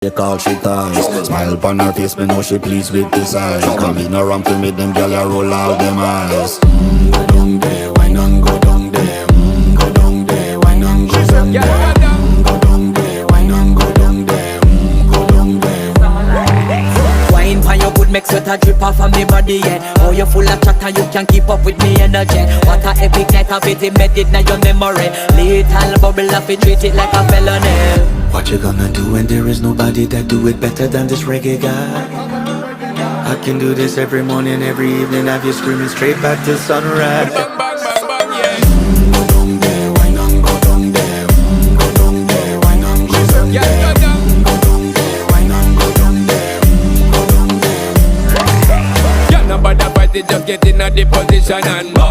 They call she ties. Smile upon her face, me know she pleased with this eyes. Come in around to me, them gyal a roll out them eyes. Go down there, why not go down there? Go down there, why not go down there? Go down there, why not go down there? Go down there. Wine pan your good, make sweat a drip off of me body, yeah. Oh, you full of chatter, you can't keep up with me energy. What a epic night of it, embedded in your memory. Little bubble of it, treat it like a felony. What you gonna do when there is nobody that do it better than this reggae guy? I can do this every morning, every evening, have you screaming straight back to sunrise. Bang, bang, bang, bang, yeah. Go down there, why not go down there? Go down there, why not go down there? Yeah, go down. Go down there, why not go down there? Go down there. Yeah, nobody fight it, just get in a the position and